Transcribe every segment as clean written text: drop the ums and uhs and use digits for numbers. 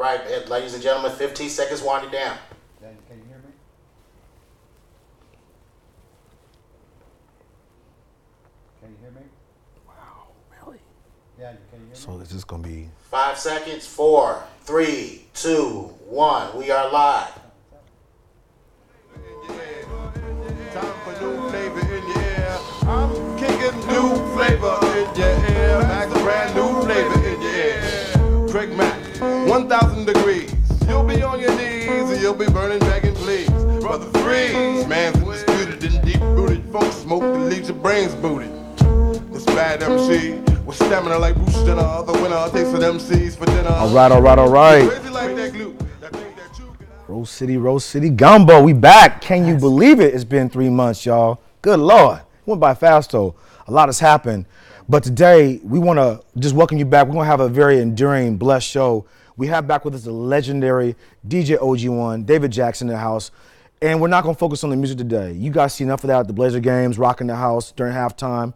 right, ladies and gentlemen, 15 seconds winding down. Can you hear me? Can you hear me? Wow, really? Yeah, can you hear me? So is this gonna be 5 seconds, 4, 3, 2, 1. We are live. Time for new flavor in your ear. I'm kicking new flavor in your ear. Max brand new flavor in your ear. Drake Max, 1,000 degrees. You'll be on your knees and you'll be burning, begging, please. Brother Freeze, man's disputed and deep-rooted. Folks smoke that leaves your brains booted. This bad MC with stamina like Bruce Jenner. Other winner takes for MCs for dinner. all right. Crazy like that glue. That thing that you can Rose City Gumbo, we back. Can you believe it? It's been 3 months, y'all. Good Lord. Went by fast though. A lot has happened. But today, we want to just welcome you back. We're going to have a very enduring, blessed show. We have back with us the legendary DJ OG1, David Jackson in the house. And we're not going to focus on the music today. You guys see enough of that at the Blazer games, rocking the house during halftime,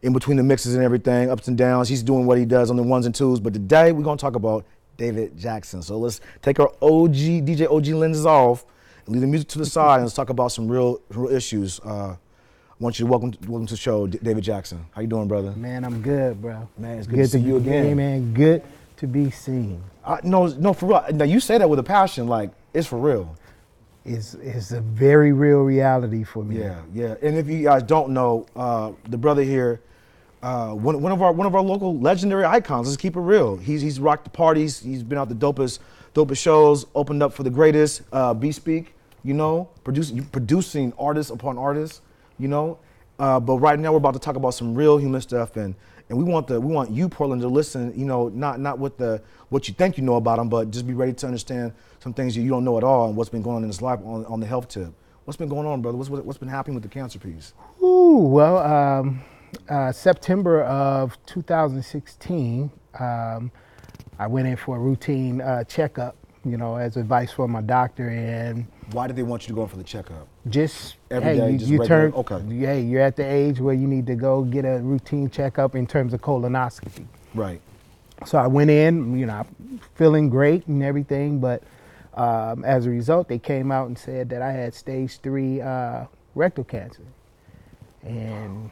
in between the mixes and everything, ups and downs. He's doing what he does on the ones and twos. But today, we're going to talk about David Jackson. So let's take our DJ OG lenses off and leave the music to the side and let's talk about some real issues. I want you to welcome to the show, David Jackson. How you doing, brother? Man, I'm good, bro. Man, it's good to see you again. Hey, man, good to be seen. No, for real. Now you say that with a passion, like it's for real. It's a very real reality for me. Yeah. And if you guys don't know, the brother here, one of our local legendary icons. Let's keep it real. He's rocked the parties. He's been out the dopest shows. Opened up for the greatest. B-Speak, you know, producing artists upon artists, you know. But right now we're about to talk about some real human stuff, and we want you, Portland, to listen. You know, not with what you think you know about him, but just be ready to understand some things you don't know at all and what's been going on in his life on the health tip. What's been going on, brother? What's been happening with the cancer piece? Ooh, well, September of 2016, I went in for a routine checkup, you know, as advice from my doctor. And why did they want you to go in for the checkup? Just every hey, day, you, just you regular? turn. Okay. Yeah, you're at the age where you need to go get a routine checkup in terms of colonoscopy. Right. So I went in, you know, feeling great and everything, but as a result, they came out and said that I had stage 3 rectal cancer, and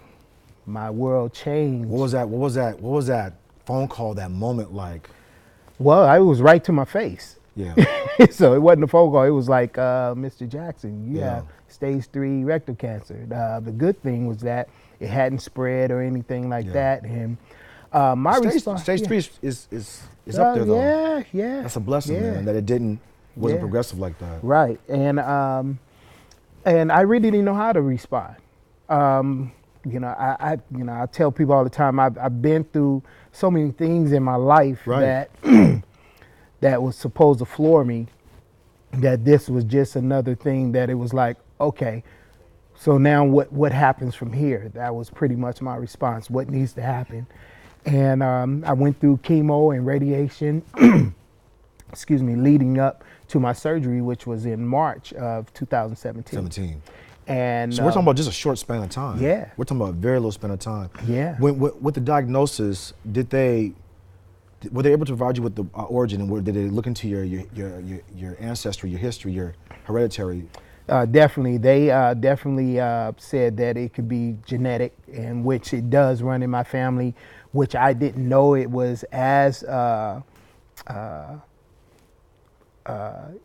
my world changed. What was that phone call, that moment like? Well, it was right to my face. Yeah. So it wasn't a phone call. It was like, Mr. Jackson, you have stage 3 rectal cancer. The good thing was that it hadn't spread or anything like that. And my response, stage 3 is up there though. Yeah. That's a blessing, man, that it wasn't progressive like that. Right. And I really didn't know how to respond. You know, I tell people all the time, I've been through so many things in my life that that was supposed to floor me, that this was just another thing that it was like, okay, so now what happens from here? That was pretty much my response. What needs to happen? And I went through chemo and radiation, excuse me, leading up to my surgery, which was in March of 2017. And so we're talking about just a short span of time. Yeah. We're talking about a very little span of time. Yeah. With the diagnosis, were they able to provide you with the origin, and did they look into your ancestry, your history, your hereditary? Definitely. They definitely said that it could be genetic, and which it does run in my family, which I didn't know it was as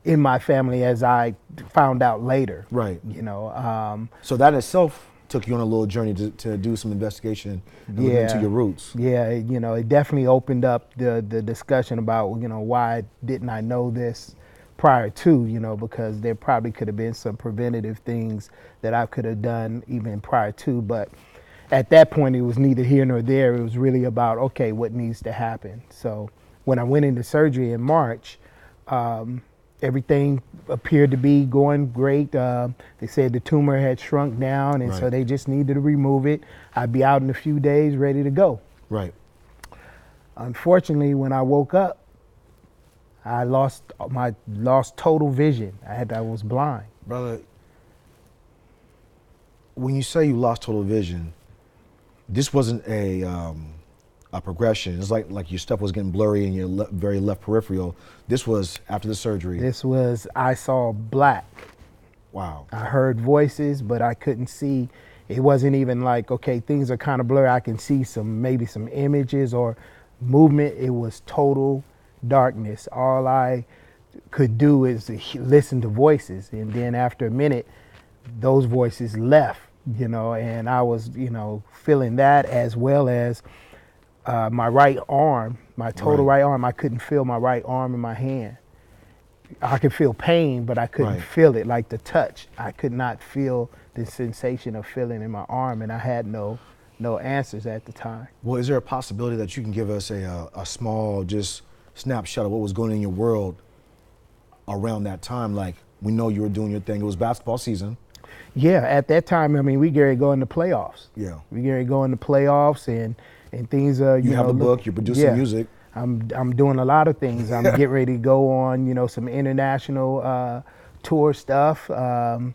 in my family as I found out later. Right. You know. So that itself took you on a little journey to do some investigation and look into your roots. Yeah, you know, it definitely opened up the discussion about, you know, why didn't I know this prior to, you know, because there probably could have been some preventative things that I could have done even prior to. But at that point, it was neither here nor there. It was really about, okay, what needs to happen? So when I went into surgery in March, everything appeared to be going great. They said the tumor had shrunk down, and so they just needed to remove it. I'd be out in a few days, ready to go. Right. Unfortunately, when I woke up, I lost total vision. I was blind. Brother, when you say you lost total vision, this wasn't a a progression. It's like your stuff was getting blurry and your very left peripheral. This was after the surgery. This was, I saw black. Wow. I heard voices, but I couldn't see. It wasn't even like, okay, things are kind of blurry. I can see maybe some images or movement. It was total darkness. All I could do is listen to voices. And then after a minute, those voices left, and I was, feeling that, as well as my right arm, my total right arm. I couldn't feel my right arm in my hand. I could feel pain, but I couldn't feel it, like the touch. I could not feel the sensation of feeling in my arm, and I had no answers at the time. Well, is there a possibility that you can give us a small just snapshot of what was going on in your world around that time? Like, we know you were doing your thing. It was basketball season. Yeah, at that time, I mean, we get ready to go into playoffs. Yeah. We get ready to go into playoffs, and things are, you have a book, you're producing music. I'm doing a lot of things. I'm getting ready to go on, some international tour stuff. A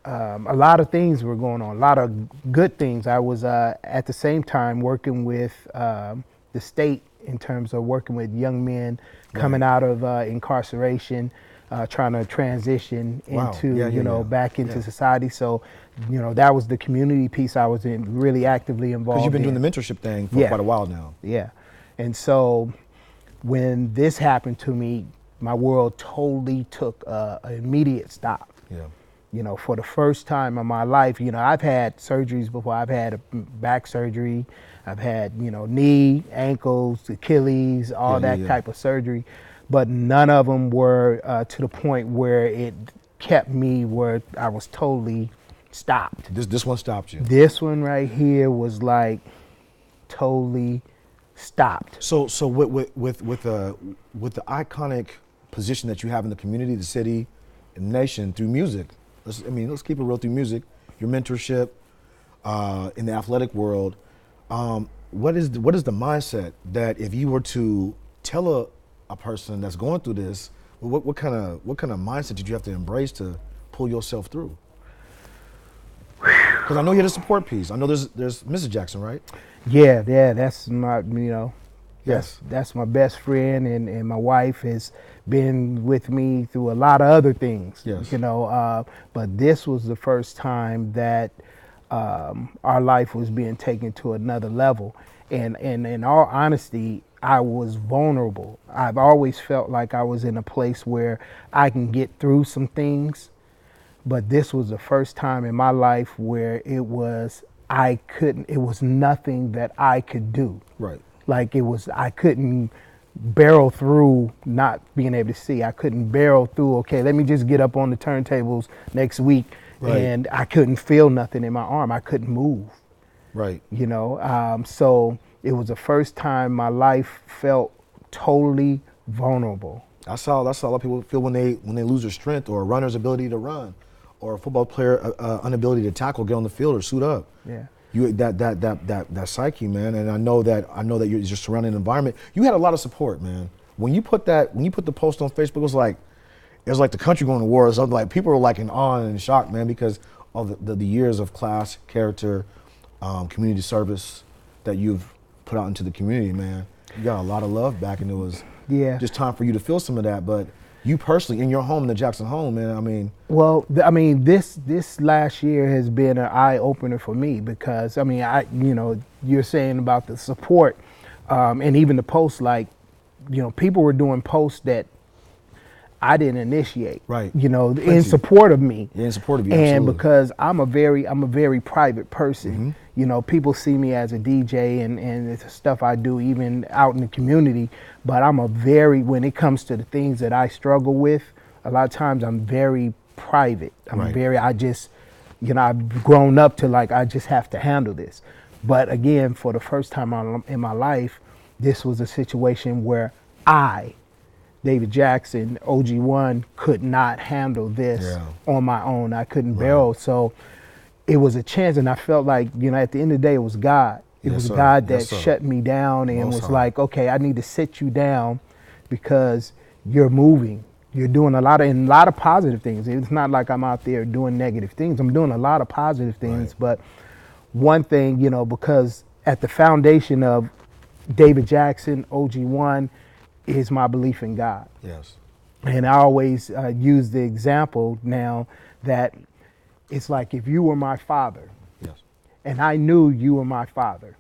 lot of things were going on, a lot of good things. I was at the same time working with the state in terms of working with young men coming out of incarceration, trying to transition into, back into society. So, that was the community piece I was really actively involved in. Because you've been doing the mentorship thing for quite a while now. Yeah. And so when this happened to me, my world totally took an immediate stop. Yeah. For the first time in my life, I've had surgeries before. I've had a back surgery. I've had, knee, ankles, Achilles, all that type of surgery. But none of them were to the point where it kept me where I was totally stopped. This one stopped you. This one right here was like totally stopped. So with the iconic position that you have in the community, the city, and the nation through music. Let's keep it real through music. Your mentorship in the athletic world. What is the mindset that if you were to tell a person that's going through this, what kind of mindset did you have to embrace to pull yourself through? Because I know you're the support piece. I know there's Mrs. Jackson, right? Yeah, that's my, Yes. that's my best friend, and my wife has been with me through a lot of other things. Yes. But this was the first time that our life was being taken to another level. And in all honesty, I was vulnerable. I've always felt like I was in a place where I can get through some things, but this was the first time in my life where it was nothing that I could do. Right. Like I couldn't barrel through not being able to see. I couldn't barrel through, okay, let me just get up on the turntables next week. Right. And I couldn't feel nothing in my arm. I couldn't move. Right. So it was the first time my life felt totally vulnerable. That's how a lot of people feel when they lose their strength, or a runner's ability to run, or a football player inability to tackle, get on the field, or suit up. Yeah. That psyche, man, and I know that your surrounding environment. You had a lot of support, man. When you put the post on Facebook, it was like the country going to war. So like people were like in awe and in shock, man, because of the years of class, character, community service that you've put out into the community, man. You got a lot of love back, and it was just time for you to feel some of that. But you personally, in your home, in the Jackson home, man, this last year has been an eye opener for me, because you're saying about the support, and even the posts, like, people were doing posts that I didn't initiate, right? In support of me. Yeah, in support of you, and absolutely. Because I'm a very private person. Mm-hmm. People see me as a DJ and it's stuff I do even out in the community. But when it comes to the things that I struggle with, a lot of times I'm very private. I've grown up to like, I just have to handle this. But again, for the first time in my life, this was a situation where David Jackson, OG1, could not handle this on my own. I couldn't barrel. So it was a chance, and I felt like, at the end of the day, it was God. It was God that shut me down and was like, okay, I need to sit you down because you're moving. You're doing a lot of positive things. It's not like I'm out there doing negative things. I'm doing a lot of positive things. Right. But one thing, because at the foundation of David Jackson, OG1, is my belief in God. Yes. And I always use the example now that it's like if you were my father, Yes. and I knew you were my father,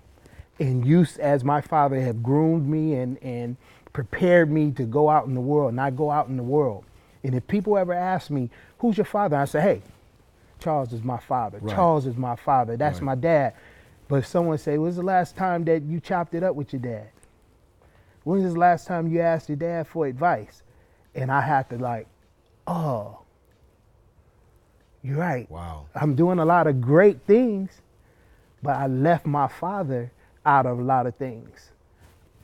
and you, as my father, have groomed me and prepared me to go out in the world, and I go out in the world. And if people ever ask me, who's your father? I say, hey, Charles is my father. Right. Charles is my father. That's Right. my dad. But if someone say, when's the last time that you chopped it up with your dad? When's the last time you asked your dad for advice? And I had to like, oh, you're right. Wow. I'm doing a lot of great things, but I left my father out of a lot of things.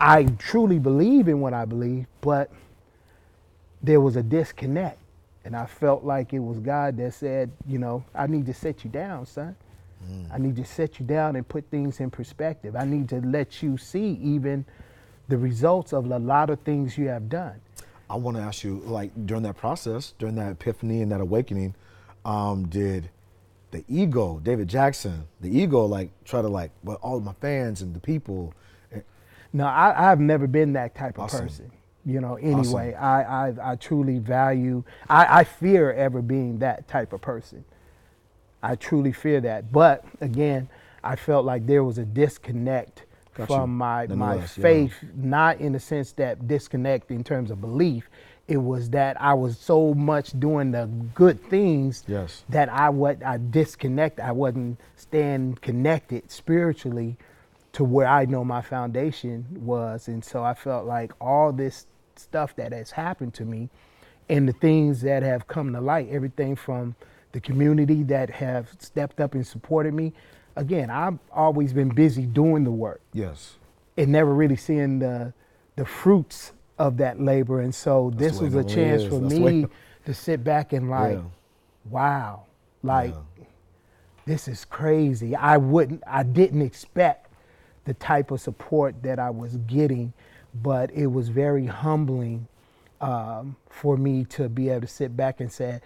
I truly believe in what I believe, but there was a disconnect. And I felt like it was God that said, you know, I need to set you down, son. I need to set you down and put things in perspective. I need to let you see even the results of a lot of things you have done. I want to ask you, like, during that process, during that epiphany and that awakening, did the ego, David Jackson, the ego, like, try to, like, well, all of my fans and the people? No, I've never been that type of Awesome. person. You know, anyway, awesome. I truly value, I fear ever being that type of person. I truly fear that. But again, I felt like there was a disconnect from my faith, not in the sense that disconnect in terms of belief. It was that I was so much doing the good things that I disconnect. I wasn't staying connected spiritually to where I know my foundation was. And so I felt like all this stuff that has happened to me and the things that have come to light, everything from the community that have stepped up and supported me. Again, I've always been busy doing the work. Yes. And never really seeing the fruits of that labor. And so this was a chance for me to sit back and like, wow, like this is crazy. I didn't expect the type of support that I was getting, but it was very humbling for me to be able to sit back and say,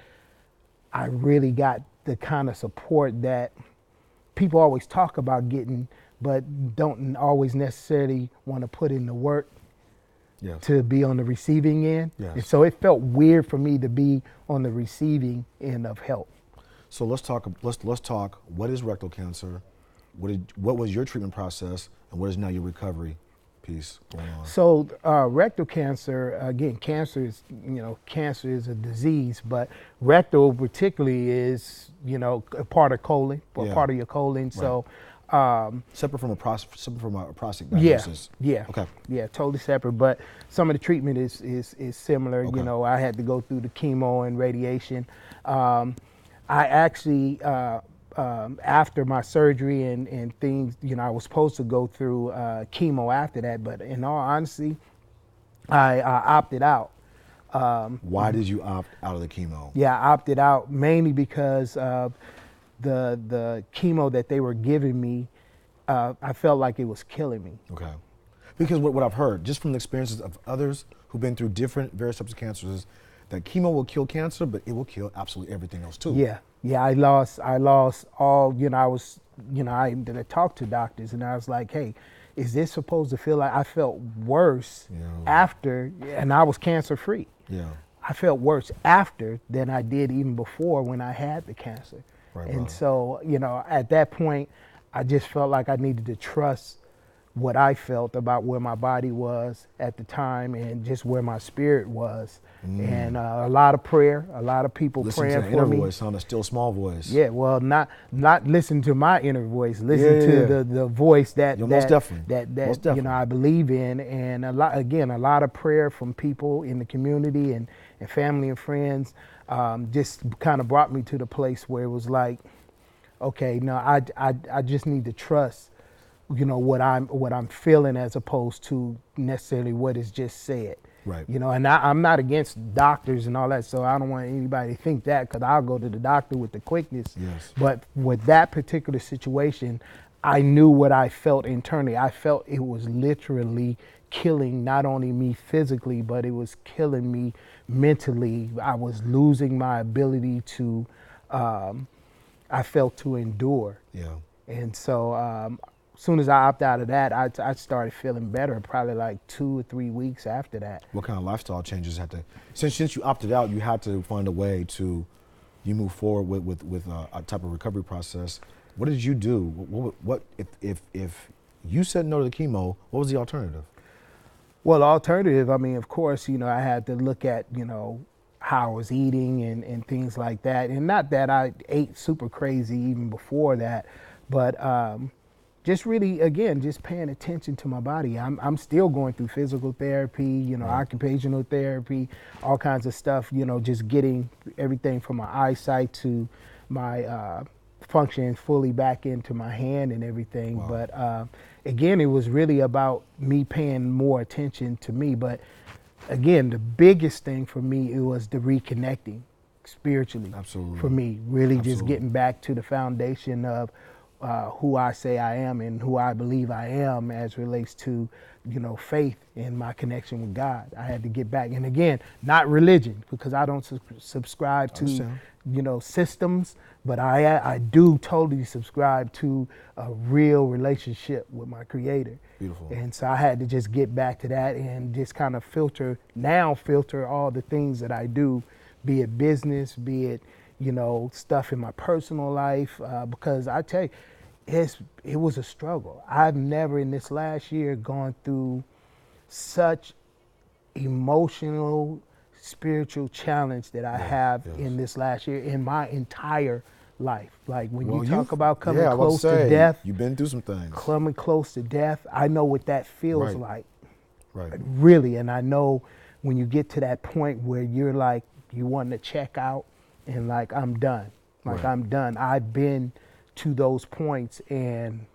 I really got the kind of support that people always talk about getting, but don't always necessarily want to put in the work to be on the receiving end. And so it felt weird for me to be on the receiving end of help. So let's talk. What is rectal cancer? What was your treatment process, and what is now your recovery piece going on? So rectal cancer, again, cancer is a disease, but rectal particularly is, a part of colon, or part of your colon. Right. So separate from a prostate diagnosis. Okay. Yeah, totally separate. But some of the treatment is similar. Okay. I had to go through the chemo and radiation. I actually after my surgery and things, I was supposed to go through chemo after that, but in all honesty, I opted out. Why did you opt out of the chemo? Yeah, I opted out mainly because of the chemo that they were giving me. I felt like it was killing me. Okay. Because what I've heard, just from the experiences of others who've been through various types of cancers, is that chemo will kill cancer, but it will kill absolutely everything else too. Yeah, I lost all, I talked to doctors and I was like, hey, is this supposed to feel like I felt worse after, and I was cancer free. Yeah. I felt worse after than I did even before when I had the cancer. Right, and so, at that point, I just felt like I needed to trust what I felt about where my body was at the time and just where my spirit was. And a lot of prayer, a lot of people praying for me. Listen to the inner voice, on a still small voice. Yeah, well, not listen to my inner voice, listen to the voice that most definitely. I believe in, and a lot of prayer from people in the community and family and friends just kind of brought me to the place where it was like, okay, no, I just need to trust what I'm feeling as opposed to necessarily what is just said. Right. And I'm not against doctors and all that, so I don't want anybody to think that, because I'll go to the doctor with the quickness. Yes. But with that particular situation, I knew what I felt internally. I felt it was literally killing not only me physically, but it was killing me mentally. I was losing my ability to, I felt, to endure. Yeah. And so as soon as I opted out of that, I started feeling better probably like 2 or 3 weeks after that. What kind of lifestyle changes had to, since you opted out, you had to find a way to, you move forward with a type of recovery process. What did you do? What if you said no to the chemo, what was the alternative? Well, the alternative, I mean, of course, I had to look at, how I was eating and things like that. And not that I ate super crazy even before that, but just really, again, just paying attention to my body. I'm still going through physical therapy, occupational therapy, all kinds of stuff, just getting everything from my eyesight to my functioning fully back into my hand and everything. Wow. But again, it was really about me paying more attention to me. But again, the biggest thing for me, it was the reconnecting spiritually. Absolutely. For me, really just getting back to the foundation of who I say I am and who I believe I am as relates to, faith and my connection with God. I had to get back. And again, not religion, because I don't subscribe to, systems, but I do totally subscribe to a real relationship with my Creator. Beautiful. And so I had to just get back to that and just kind of filter all the things that I do, be it business, be it, stuff in my personal life, because I tell you, it was a struggle. I've never in this last year gone through such emotional, spiritual challenge that I have in this last year in my entire life. Like when you talk about coming close to death, you've been through some things. Coming close to death, I know what that feels like. Right. Really, and I know when you get to that point where you're like, you want to check out and like, I'm done. Like I'm done. I've been to those points, and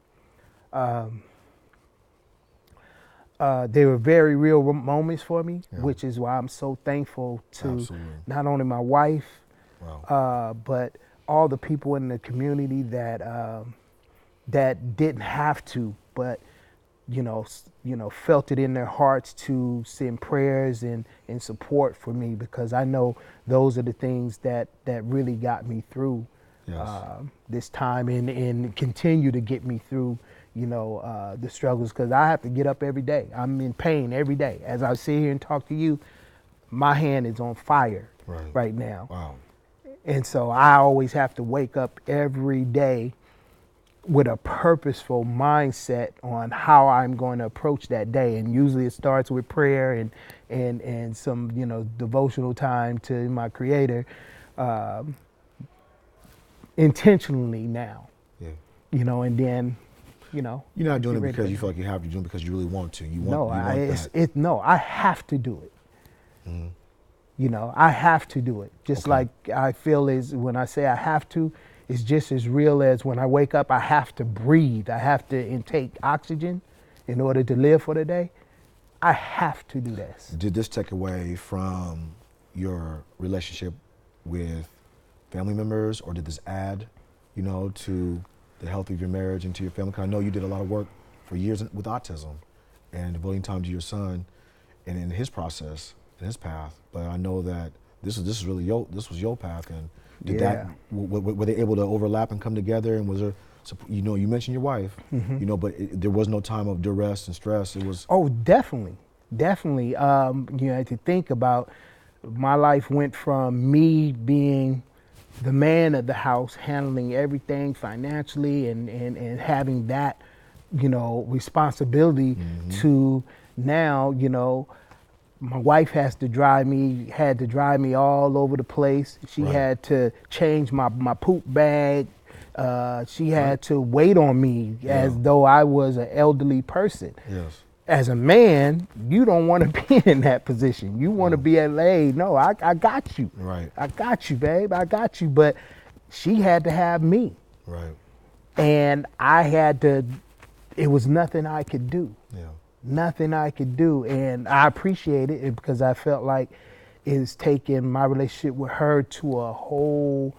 they were very real moments for me, which is why I'm so thankful to not only my wife, but all the people in the community that that didn't have to, but felt it in their hearts to send prayers and support for me, because I know those are the things that really got me through this time and continue to get me through the struggles, because I have to get up every day. I'm in pain every day. As I sit here and talk to you, my hand is on fire right now. Wow. And so I always have to wake up every day with a purposeful mindset on how I'm going to approach that day. And usually it starts with prayer and some, devotional time to my Creator, intentionally now. Yeah. And then, You're not doing it because you feel like you have to, do it because you really want to. I have to do it. Mm-hmm. I have to do it. Just like I feel is when I say I have to, it's just as real as when I wake up, I have to breathe. I have to intake oxygen in order to live for the day. I have to do this. Did this take away from your relationship with family members, or did this add, to the health of your marriage and to your family? Because I know you did a lot of work for years with autism and devoting time to your son and in his process and his path. But I know that this was your path. And did that, were they able to overlap and come together? And was there, you mentioned your wife, but there was no time of duress and stress. It was. Oh, definitely. To think about, my life went from me being the man of the house, handling everything financially and having that, responsibility, to now, my wife had to drive me all over the place. She had to change my poop bag. She had to wait on me as though I was an elderly person. Yes. As a man, you don't want to be in that position. You want to be at, hey, no, I got you. Right. I got you, babe. I got you. But she had to have me. Right. And it was nothing I could do. Yeah. Nothing I could do. And I appreciated it because I felt like it's taken my relationship with her to a whole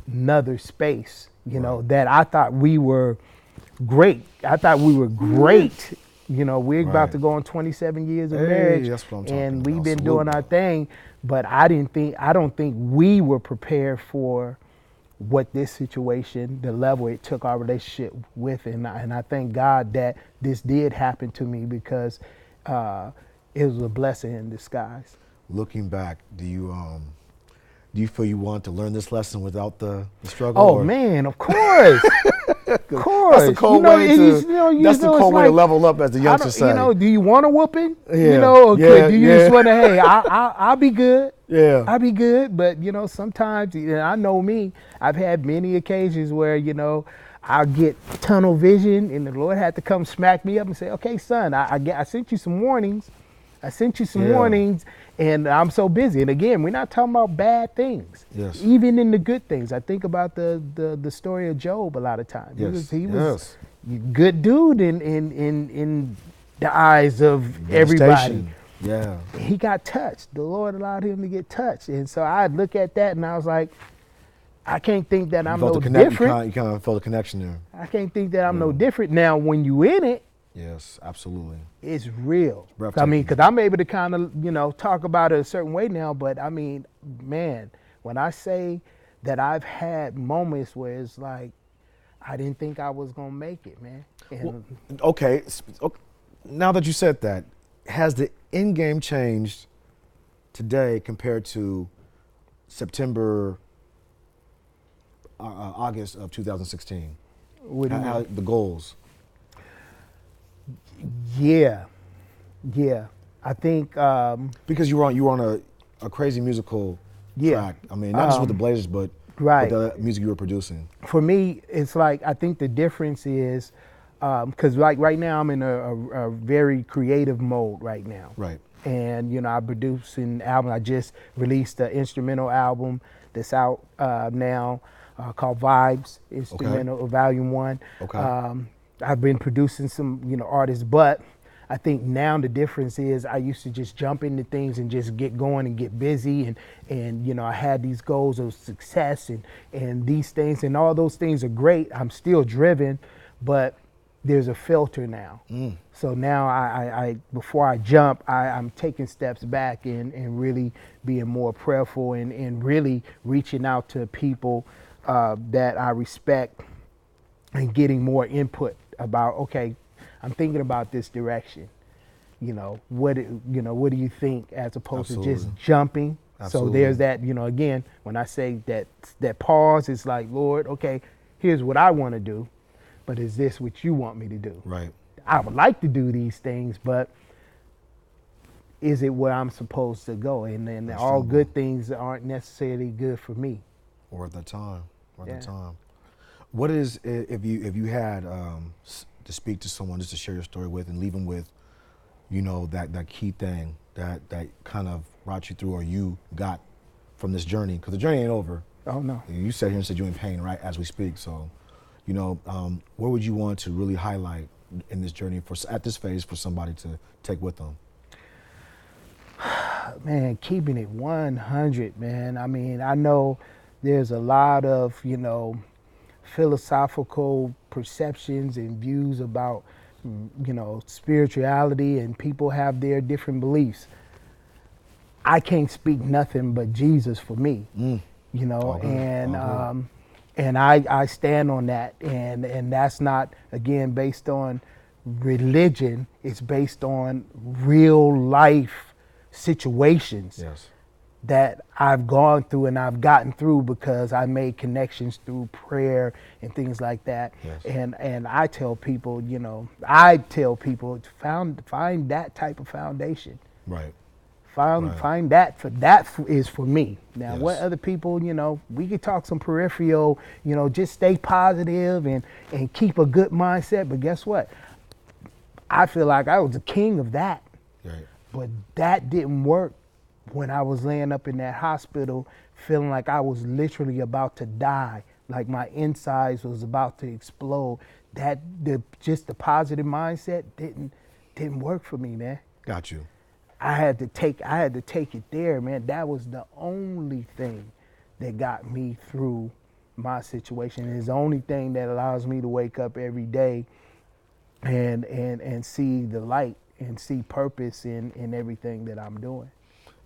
nother space, that I thought we were great. We're about to go on 27 years of marriage, that's what I'm talking and we've about. been doing our thing, but I don't think we were prepared for what this situation, the level it took our relationship with, and I thank God that this did happen to me because it was a blessing in disguise. Looking back, do you feel you want to learn this lesson without the struggle? Oh man, of course. Of course. That's the cold way to level up, as the youngsters say. Do you want a whooping? Yeah. Or do you just want to, hey, I'll be good. Yeah. I'll be good. But, sometimes, I know me, I've had many occasions where, I'll get tunnel vision and the Lord had to come smack me up and say, okay, son, I sent you some warnings. And I'm so busy. And again, we're not talking about bad things. Yes. Even in the good things. I think about the story of Job a lot of times. Yes. He was a good dude in the eyes of everybody. Yeah. He got touched. The Lord allowed him to get touched. And so I look at that and I was like, I can't think that I'm no different. You kind of felt a connection there. I can't think that I'm no different. Now, when you in it, yes, absolutely. it's real. It's I mean, because I'm able to kind of, talk about it a certain way now. But I mean, man, when I say that I've had moments where it's like, I didn't think I was going to make it, man. And okay. Now that you said that, has the end game changed today compared to September, August of 2016? what do you mean? The goals. Yeah. I think Because you were on a crazy musical track. I mean, not just with the Blazers, but right. with the music you were producing. For me, it's like I think the difference is because like right now I'm in a very creative mode right now. Right. And I produce an album. I just released an instrumental album that's out now called Vibes, Instrumental Volume 1. Okay. I've been producing some artists, but I think now the difference is I used to just jump into things and just get going and get busy and I had these goals of success and these things, and all those things are great. I'm still driven, but there's a filter now. So now I before I jump, I'm taking steps back and really being more prayerful and really reaching out to people that I respect and getting more input about, okay, I'm thinking about this direction. What do you think, as opposed Absolutely. to just jumping? Absolutely. So there's that, again, when I say that pause, it's like, Lord, okay, here's what I want to do, but is this what you want me to do? Right. I would like to do these things, but is it where I'm supposed to go? And then all good things aren't necessarily good for me. Or at the time. What is, if you had to speak to someone just to share your story with and leave them with, that key thing that kind of brought you through or you got from this journey? Because the journey ain't over. Oh, no. You sat here and said you're in pain right as we speak. So, what would you want to really highlight in this journey at this phase for somebody to take with them? Man, keeping it 100, man. I mean, I know there's a lot of, philosophical perceptions and views about, spirituality, and people have their different beliefs. I can't speak nothing but Jesus for me, and I stand on that, and that's not, again, based on religion. It's based on real life situations. Yes. That I've gone through and I've gotten through because I made connections through prayer and things like that. Yes. And I tell people, find that type of foundation. Right. Find that is for me. Now, Yes. what other people, we could talk some peripheral, just stay positive and keep a good mindset. But guess what? I feel like I was the king of that. Right. But that didn't work when I was laying up in that hospital feeling like I was literally about to die, like my insides was about to explode. Just the positive mindset didn't work for me, man. Got you. I had to take it there, man. That was the only thing that got me through my situation. It's the only thing that allows me to wake up every day and see the light and see purpose in everything that I'm doing.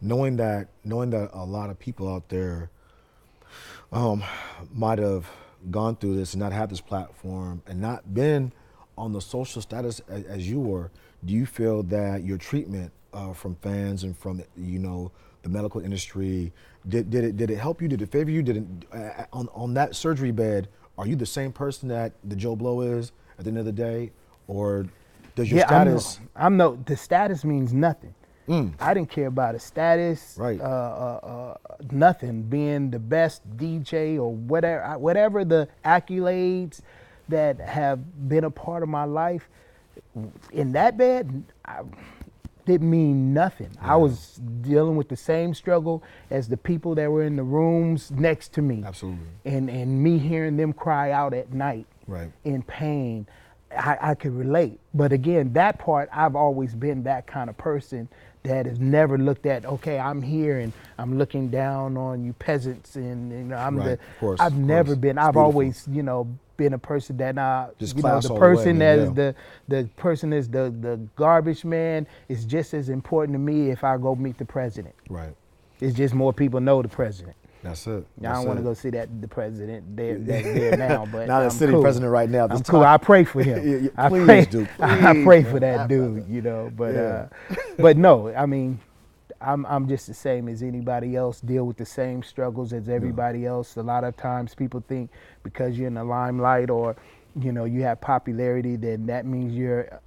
Knowing that a lot of people out there might have gone through this and not had this platform and not been on the social status as you were, do you feel that your treatment from fans and from the medical industry, did it help you? Did it favor you? Did it on that surgery bed? Are you the same person that the Joe Blow is at the end of the day, or does your status? The status means nothing. I didn't care about a status, right? Nothing. Being the best DJ or whatever the accolades that have been a part of my life, in that bed, didn't mean nothing. Yeah. I was dealing with the same struggle as the people that were in the rooms next to me. Absolutely. And me hearing them cry out at night, right, in pain, I could relate. But again, that part, I've always been that kind of person that has never looked at, okay, I'm here and I'm looking down on you peasants, and I'm right, I've never been. I've always, been a person that the person that is the person is the garbage man is just as important to me if I go meet the president. Right. It's just more people know the president. That's it. I don't want to go see the president there now, but not the city president right now. I'm cool. I pray for him. Please do. I pray for that dude. But no, I mean, I'm just the same as anybody else. Deal with the same struggles as everybody else. A lot of times people think because you're in the limelight or you have popularity, then that means you're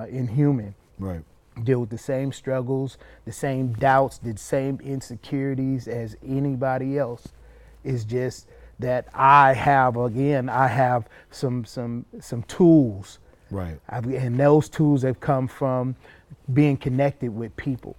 inhuman. Right. Deal with the same struggles, the same doubts, the same insecurities as anybody else. It's just that I have some tools. Right. And those tools have come from being connected with people,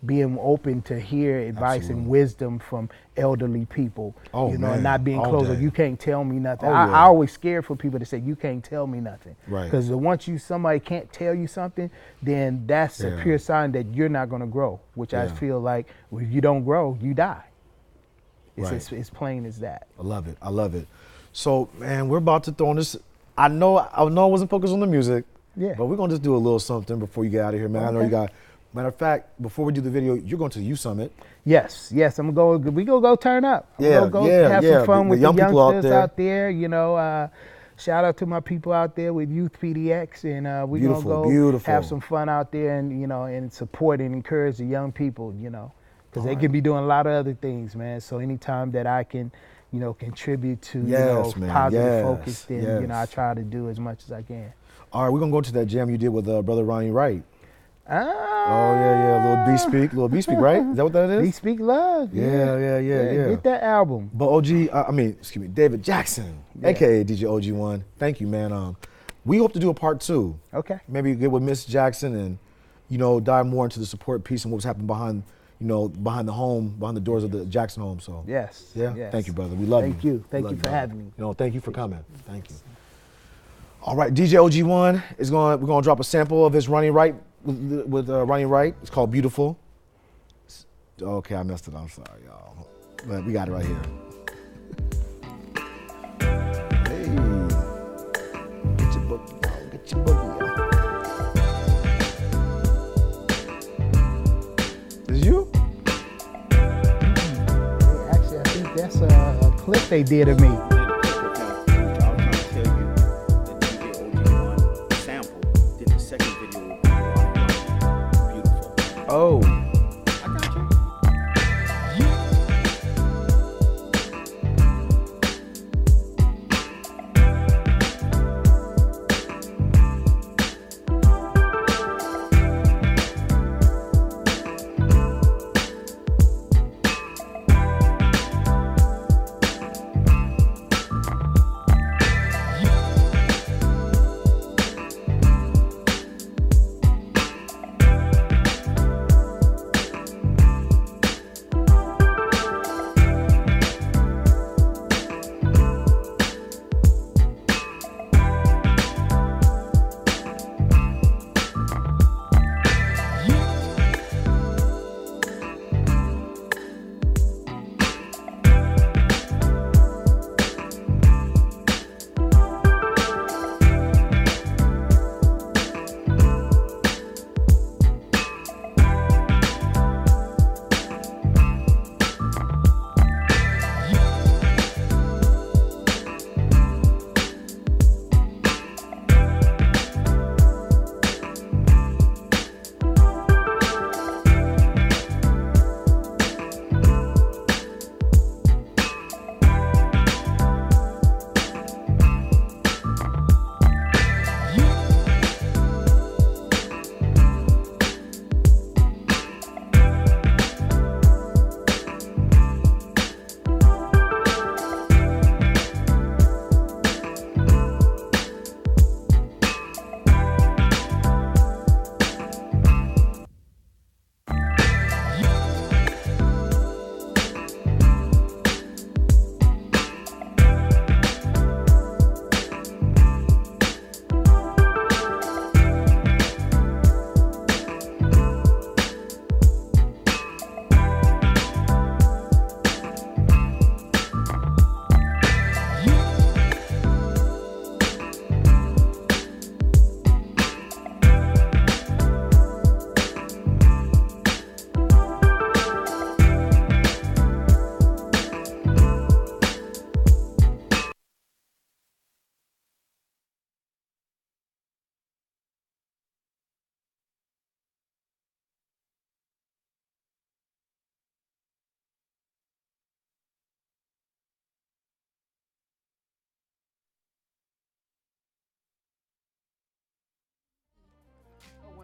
being open to hear advice Absolutely. and wisdom from elderly people, man. and not being All closed. day. You can't tell me nothing. Oh, I yeah. always scared for people to say, you can't tell me nothing. Right. Because once somebody can't tell you something, then that's a pure sign that you're not going to grow, which I feel like if you don't grow, you die. It's as plain as that. I love it. So, man, we're about to throw in this. I know I wasn't focused on the music, but we're going to just do a little something before you get out of here, man. Okay. I know you got. Matter of fact, before we do the video, you're going to the Youth Summit. Yes. We gonna go turn up. Have some fun with the youngsters out there. Shout out to my people out there with Youth PDX, and we're gonna go have some fun out there, and and support and encourage the young people, because they could be doing a lot of other things, man. So anytime that I can, contribute to positive focus, then I try to do as much as I can. All right, we're gonna go to that jam you did with brother Ronnie Wright. Oh yeah, little B Speak, right? Is that what that is? B Speak Love. Yeah. Get that album. But David Jackson, aka DJ OG1. Thank you, man. We hope to do a part 2. Okay. Maybe get with Miss Jackson and dive more into the support piece and what's happening behind the doors of the Jackson home. So yes. Thank you, brother. We love you. Thank you. Thank you for having me. Thank you for coming. Thank you. All right, DJ OG1 we're gonna drop a sample of his Ronnie Wright with Ronnie Wright. It's called Beautiful. Okay, I messed it up. I'm sorry, y'all. But we got it right here. Hey, get your bookie, y'all. Get your bookie, y'all. Is you? Actually, I think that's a clip they did of me. Oh. I got you.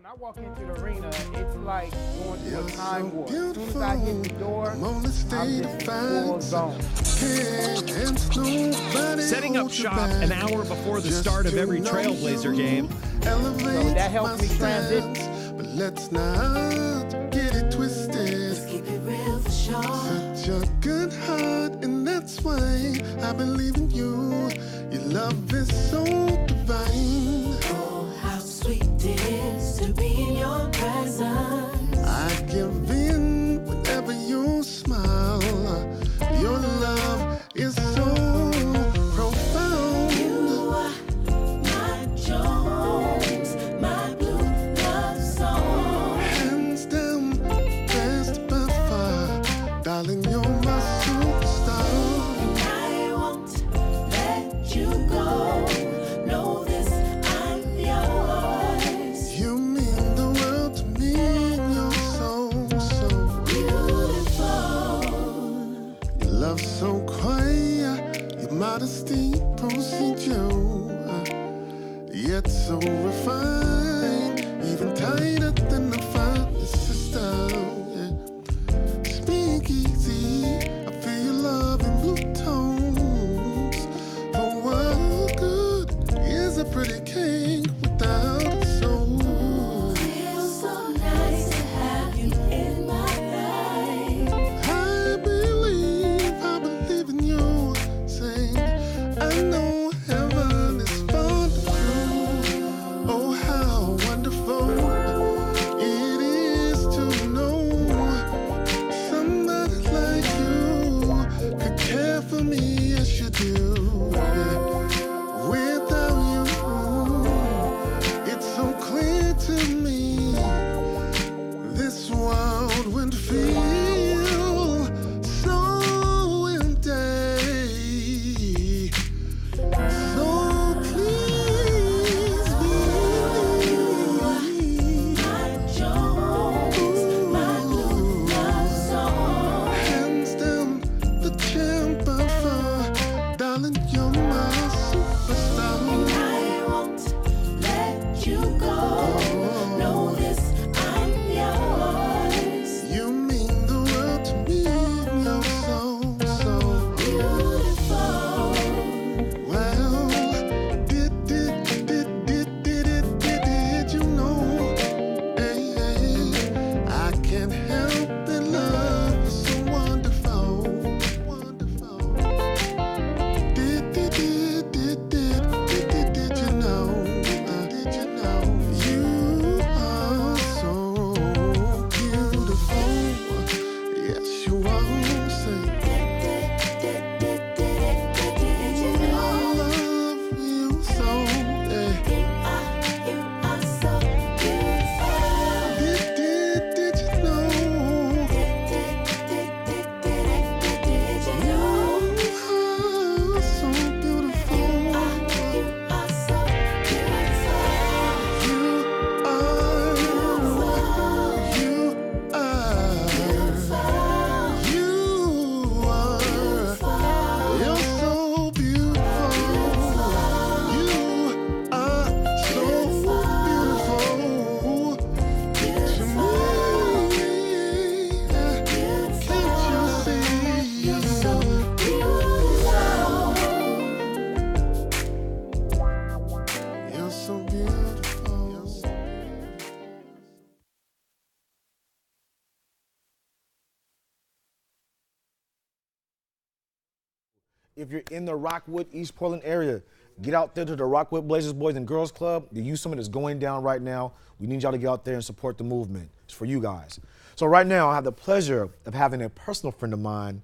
I walk into the arena, it's like going to a time warp. As soon as I hit the door, I'm just in full zone. Setting up shop an hour before the start of every Trailblazer game. So that helps me transition. But let's not get it twisted. Let's keep it real for sure. Such a good heart, and that's why I believe in you. Your love is so divine. Oh, how sweet it is to be in your presence. I give in whenever you smile. Your love is so profound. You are my Jones, my blue love song. Hands down, best by far. Darling, you're my superstar. And I won't let you go. Know this, I'm yours. You mean the world to me. You're so Beautiful. Your love so quiet, your modesty proceeds you, yet so refined, even tighter than the finest sister. Yeah. Speak easy, I feel your love in blue tones. For what good is a pretty king without a soul? Feels so nice to have you in my life. I believe in you. Saying, I know heaven is far true. Oh, how wonderful it is to know somebody like you could care for me as you do. Without you, it's so clear to me. This world would feel so empty. So please be My Jones, my blue love song. hands down the champ by far. Darling, you're my superstar. I won't let you go. Know this, I'm yours. You mean the world to me. You're so Beautiful. well. Did you know? Hey, I can't help but love you so wonderful. Did you know? You are so beautiful. Yes, you are. Did you I know? love you so. You are so beautiful. Did you know? Did you know? You are so beautiful. You are so beautiful. You are. You're so beautiful. You are so beautiful to me. Can't you see? You're so beautiful. You're so beautiful. If you're in the Rockwood, East Portland area, get out there to the Rockwood Blazers Boys and Girls Club. The youth summit is going down right now. We need y'all to get out there and support the movement. It's for you guys. So right now, I have the pleasure of having a personal friend of mine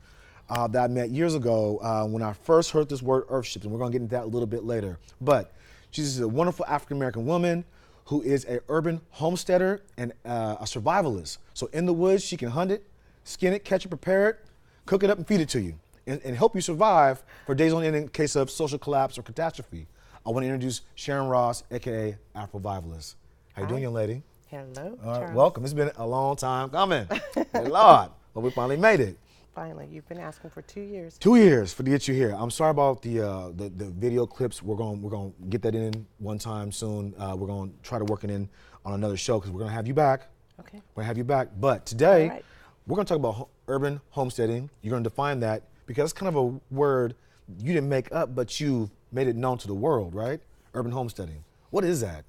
that I met years ago when I first heard this word earthships, and we're going to get into that a little bit later. But she's a wonderful African-American woman who is an urban homesteader and a survivalist. So in the woods, she can hunt it, skin it, catch it, prepare it, cook it up, and feed it to you. And help you survive for days on end in case of social collapse or catastrophe. I want to introduce Sharon Ross, aka Afrovivalist. How you doing, young lady? Hello, All right, Charles. welcome. It's been a long time coming. Good Lord, but we finally made it. Finally, you've been asking for 2 years. 2 years to get you here. I'm sorry about the video clips. We're going to get that in one time soon. We're going to try to work it in on another show because we're going to have you back. Okay. We're going to have you back. But today, All right. we're going to talk about urban homesteading. You're going to define that because it's kind of a word you didn't make up, but you made it known to the world, right? Urban homesteading. What is that?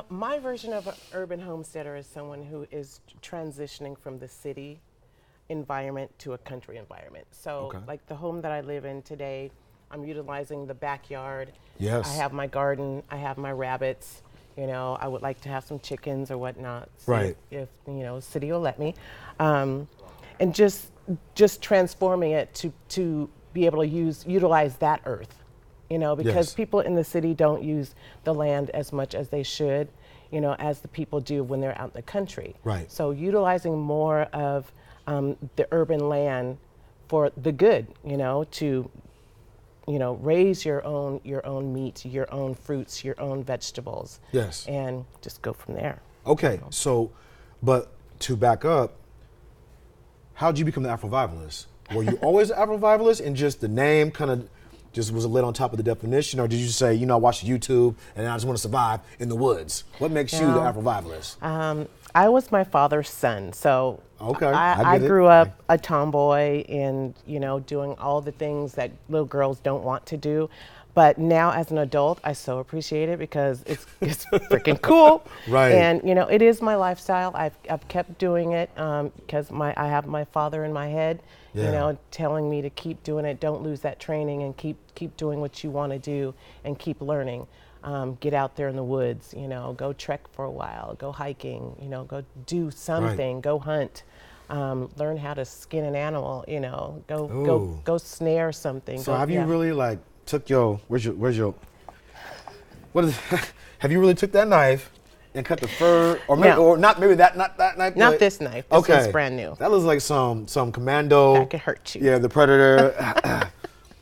My version of an urban homesteader is someone who is transitioning from the city environment to a country environment. So like the home that I live in today, I'm utilizing the backyard. Yes. I have my garden, I have my rabbits, you know, I would like to have some chickens or whatnot. So Right. If you know, city will let me. And just transforming it to be able to utilize that earth, you know, because Yes. people in the city don't use the land as much as they should, you know, as the people do when they're out in the country. Right. So utilizing more of the urban land for the good, you know, to, you know, raise your own meat, your own fruits, your own vegetables. Yes. And just go from there. Okay, so, but to back up, how did you become the Afrovivalist? Were you always an Afrovivalist and just the name kind of just was lit on top of the definition, or did you say, you know, I watched YouTube and I just want to survive in the woods? What makes you the No. Afrovivalist? I was my father's son, so Okay, I I get it. grew up a tomboy and, you know, doing all the things that little girls don't want to do. But now as an adult, I so appreciate it because it's freaking cool. Right. And, you know, it is my lifestyle. I've kept doing it because I have my father in my head, Yeah. you know, telling me to keep doing it. Don't lose that training and keep doing what you want to do and keep learning. Get out there in the woods, you know, go trek for a while, go hiking, you know, go do something, go hunt, learn how to skin an animal, you know, go snare something. So go, have you yeah. really like took your, what is, have you really took that knife and cut the fur, or maybe, No. or not maybe that knife? Not but- this knife. This okay. one's brand new. That looks like some commando. That could hurt you. Yeah, the predator.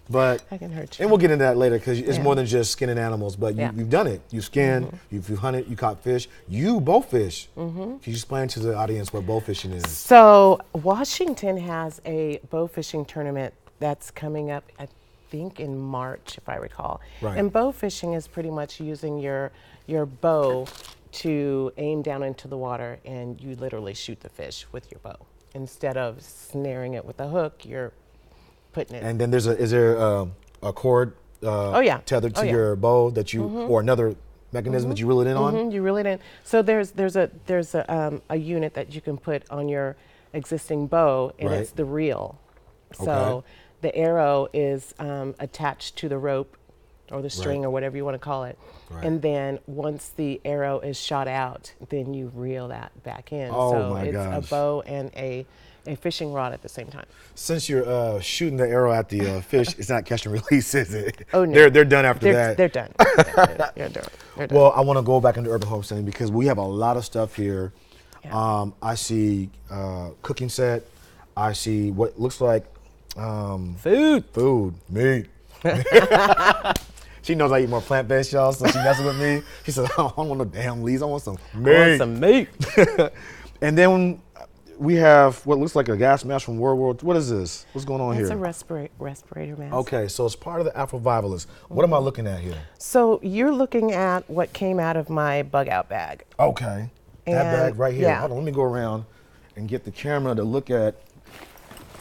But I can hurt you. and we'll get into that later because it's Yeah. more than just skinning animals. But Yeah. you've done it. You skinned. You've hunted. You caught fish. You bow fish. Can you explain to the audience what bow fishing is? So Washington has a bow fishing tournament that's coming up, I think in March, if I recall. Right. And bow fishing is pretty much using your bow to aim down into the water, and you literally shoot the fish with your bow. Instead of snaring it with a hook, you're putting it. And then is there a cord tethered to your bow that you or another mechanism that you reel it in on? You reel it in. So there's a unit that you can put on your existing bow, and Right. it's the reel. So Okay. the arrow is attached to the rope or the string Right. or whatever you want to call it. Right. And then once the arrow is shot out, then you reel that back in. Oh so my it's gosh. a bow and a fishing rod at the same time. Since you're shooting the arrow at the fish, it's not catch and release, is it? Oh, no. They're done after that. They're done. They're done. They're done. Well, I want to go back into urban homesteading because we have a lot of stuff here. Yeah. I see cooking set. I see what looks like food, meat. She knows I eat more plant-based, y'all, so she messes with me. She says, I don't want no damn leaves. I want some meat. I want some meat. And then we have what looks like a gas mask from World War. What is this? What's going on It's here? a respirator mask. Okay, so it's part of the Afrovivalist. What am I looking at here? So you're looking at what came out of my bug out bag. Okay, that And- bag right here. yeah. Hold on, let me go around and get the camera to look at.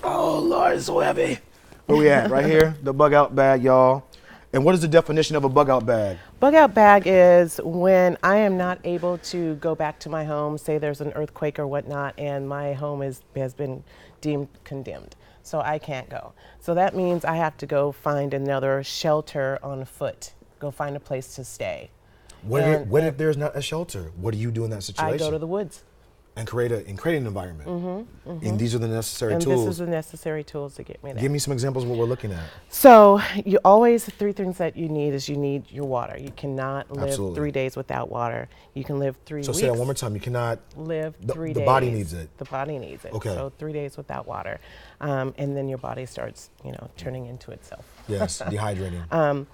Oh Lord, it's so heavy. Where we at? Right here, the bug out bag, y'all. And what is the definition of a bug out bag? Bug out bag is when I am not able to go back to my home, say there's an earthquake or whatnot, and my home has been deemed condemned. So I can't go. So that means I have to go find another shelter on foot, go find a place to stay. What And- if there's not a shelter? What do you do in that situation? I go to the woods. and create an environment. And these are the necessary And tools. this is the necessary tools to get me there. Give me some examples of what we're looking at. So you always, three things that you need is you need your water. You cannot live Absolutely. 3 days without water. You can live 3 So weeks. say that one more time. You cannot. Live The- 3 the days. body needs it. The body needs it. Okay. So 3 days without water, and then your body starts, turning into itself. Yes, dehydrating.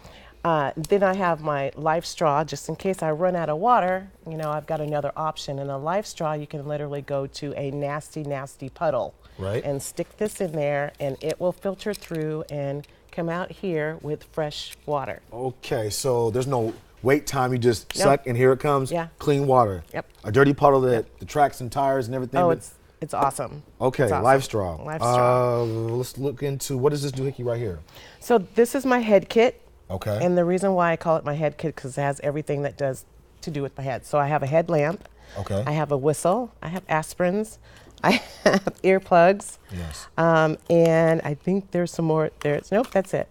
Then I have my life straw, just in case I run out of water. You know, I've got another option. In a life straw, you can literally go to a nasty, nasty puddle, Right. and stick this in there, and it will filter through and come out here with fresh water. Okay, so there's no wait time. You just Nope. suck, and here it comes. Yeah. Clean water. Yep. A dirty puddle that the tracks and tires and everything. Oh, but- it's awesome. okay. It's awesome. Life straw. Life straw. Let's look into what is this doohickey right here? So this is my head kit. Okay. And the reason why I call it my head kit because it has everything that does to do with my head. So I have a headlamp. Okay. I have a whistle. I have aspirins. I have earplugs. Yes. And I think there's some more. Nope, that's it.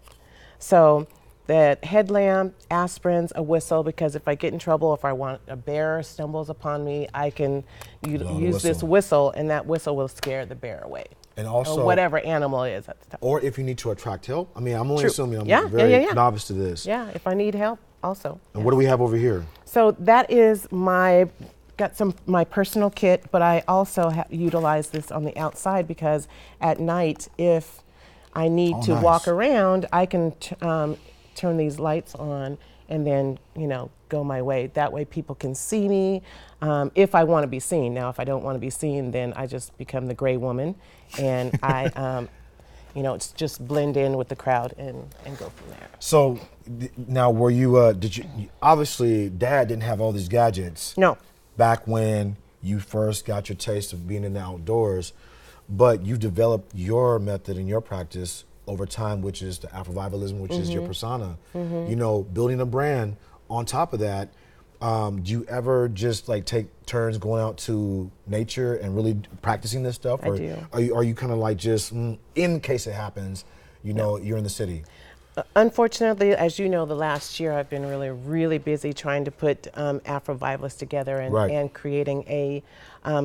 So the headlamp, aspirins, a whistle, because if I get in trouble, if I want a bear stumbles upon me, I can use this whistle, and that whistle will scare the bear away. And also, or whatever animal it is at the time. or if you need to attract help. I mean, I'm only True. assuming I'm Yeah, very yeah. novice to this. Yeah, if I need help, also. And what do we have over here? So that is my personal kit, but I also utilize this on the outside because at night, if I need to walk around, I can turn these lights on and then, go my way. That way people can see me if I want to be seen. Now, if I don't want to be seen, then I just become the gray woman and I, it's just blend in with the crowd and go from there. So now were you, obviously Dad didn't have all these gadgets. No. Back when you first got your taste of being in the outdoors, but you've developed your method and your practice over time, which is the Afrovivalism, which is your persona. Building a brand on top of that. Do you ever just like take turns going out to nature and really practicing this stuff? I do. Are you kind of like just, in case it happens, you're in the city? Unfortunately, as you know, the last year I've been really, really busy trying to put Afrovivalist together and creating a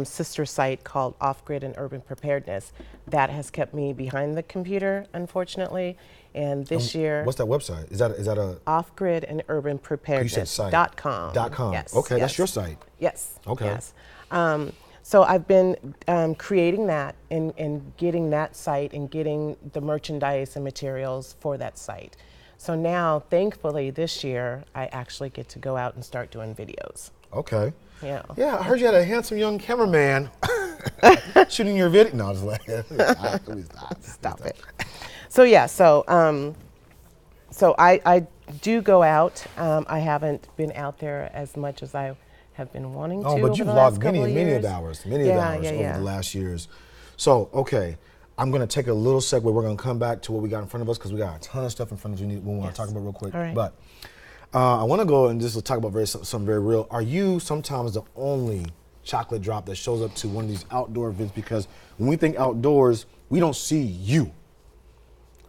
sister site called Off-Grid and Urban Preparedness. That has kept me behind the computer, unfortunately. And this year, what's that website? Is that a Off-Grid and Urban Preparedness .com. .com. Yes. Okay, yes. that's your site. Yes. Okay. Yes. So I've been creating that and getting that site and getting the merchandise and materials for that site. So now, thankfully, this year, I actually get to go out and start doing videos. Okay. Yeah. Yeah, I heard you had a handsome young cameraman shooting your video. No, I was like, Stop it. So yeah, so I do go out. I haven't been out there as much as I have been wanting to. Oh, but you've logged many of the hours over the last years. So, okay, I'm going to take a little segue. We're going to come back to what we got in front of us because we got a ton of stuff in front of us we want to talk about real quick. All right. But I want to go and just talk about something very real. Are you sometimes the only chocolate drop that shows up to one of these outdoor events? Because when we think outdoors, we don't see you.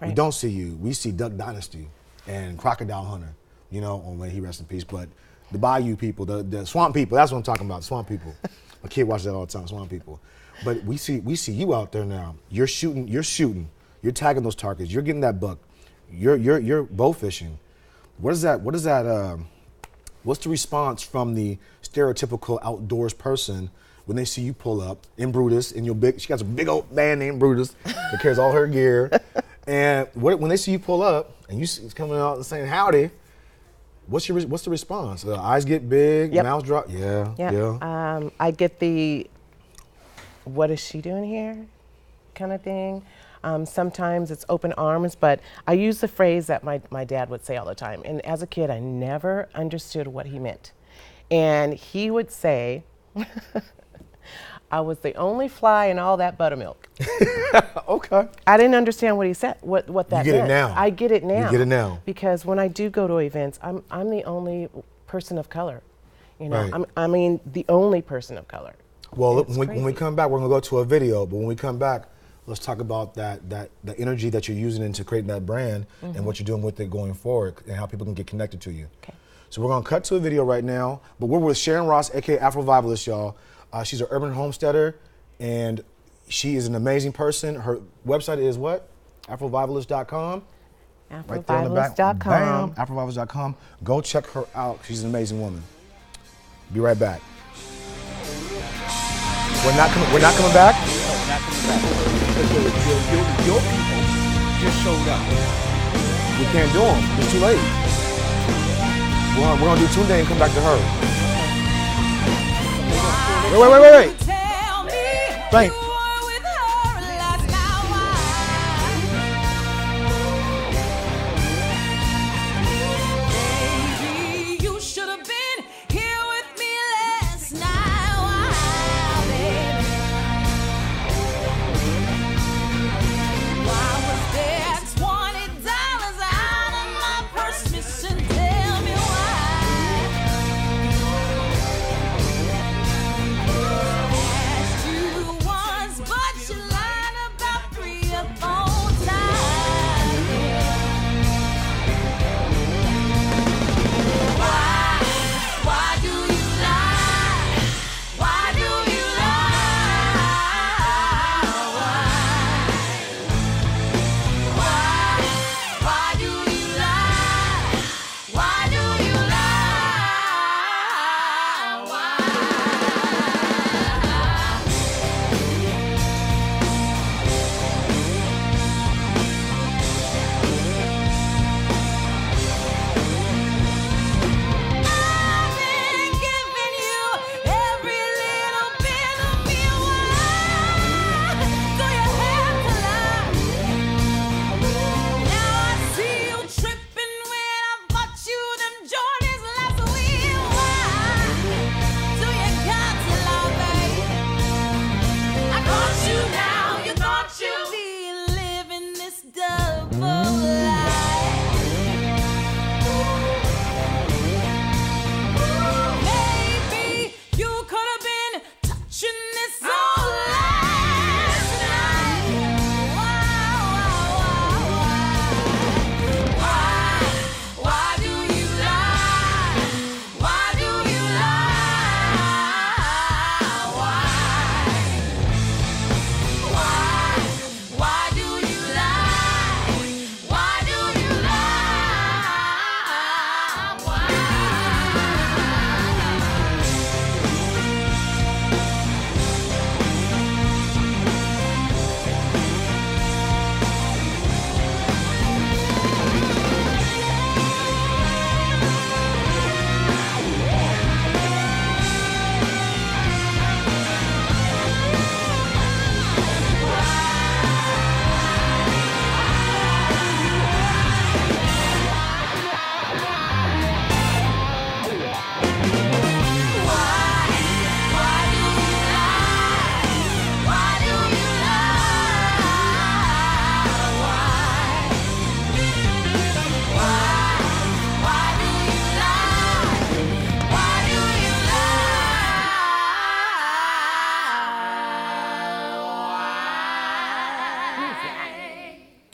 Right. We don't see you. We see Duck Dynasty and Crocodile Hunter, may he rest in peace. But the bayou people, the swamp people, that's what I'm talking about, swamp people. My kid watches that all the time, swamp people. But we see you out there now. You're shooting, you're tagging those targets, you're getting that buck, you're bow fishing. What's the response from the stereotypical outdoors person when they see you pull up in Brutus in she got a big old man named Brutus that carries all her gear. And when they see you pull up and you coming out and saying howdy, what's the response? The eyes get big, mouth drop. Yeah. I get the "what is she doing here?" kind of thing. Sometimes it's open arms, but I use the phrase that my dad would say all the time. And as a kid, I never understood what he meant. And he would say, "I was the only fly in all that buttermilk." Okay. I didn't understand what he said, what that meant. You get it now. I get it now. You get it now. Because when I do go to events, I'm the only person of color. Right. I mean, the only person of color. Well, when we come back, we're gonna go to a video. But when we come back, let's talk about the energy that you're using into creating that brand and what you're doing with it going forward and how people can get connected to you. Okay. So we're gonna cut to a video right now. But we're with Sharon Ross, aka Afrovivalist, y'all. She's an urban homesteader, and she is an amazing person. Her website is what? Afrovivalist.com. Right there on the back. Afrovivalist.com. Bam, Afrovivalist.com. Go check her out. She's an amazing woman. Be right back. We're not coming back? No, not coming back. Your people just showed up. We can't do them. It's too late. We're gonna do Tunde and come back to her. Wait. Tell me Thank. you were with her last night. Baby, you should have been here with me last night. Baby, why was there $20 out of my purse missing? Tell me why. Asked you once, but you lied about 3 or 4 times. Why do you lie? Why do you lie? Why do you lie? Why do you lie? Why? I've been giving you every little bit of me. Why do you have to lie? Now I see you tripping when I bought you them Jordans last week. Why do you got to lie, babe? I caught you now. You thought you'd be living this double life. Maybe you could have been touching this all last night. Why do you lie? Why do you lie? Why do you lie? Why do you lie? Why?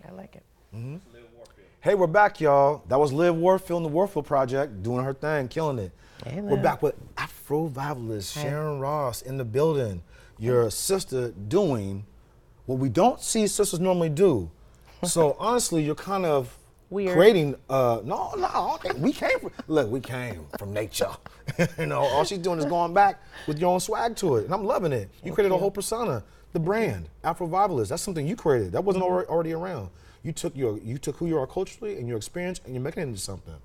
I like it. Hey, we're back, y'all. That was Liv Warfield and the Warfield Project doing her thing, killing it. Hey, We're Liv. back with Afrovivalist Hey. Sharon Ross in the building. Your sister doing what we don't see sisters normally do. So honestly, you're kind of Weird. creating. No, I don't think we came from. Look, we came from nature. You know, all she's doing is going back with your own swag to it, and I'm loving it. You created a whole persona, the brand Afrovivalist. That's something you created. That wasn't already around. You took who you are culturally and your experience, and you're making it into something.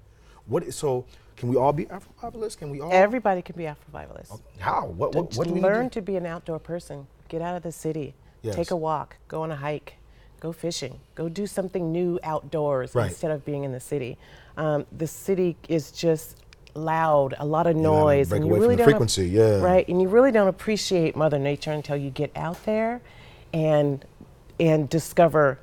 So can we all be Afrovivalist? Can we all? Everybody can be Afrovivalist. How? What do we need Learn to to be an outdoor person. Get out of the city. Yes. Take a walk. Go on a hike. Go fishing. Go do something new outdoors Right. instead of being in the city. The city is just loud, a lot of gotta noise, break and away you from really the don't frequency, yeah. right, and you really don't appreciate Mother Nature until you get out there and discover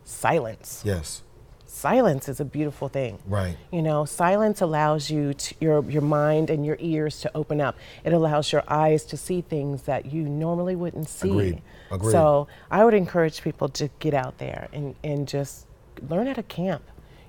silence. Yes. Silence is a beautiful thing. Right. You know, silence allows you to, your mind and your ears to open up. It allows your eyes to see things that you normally wouldn't see. Agreed. So I would encourage people to get out there and just learn how to camp.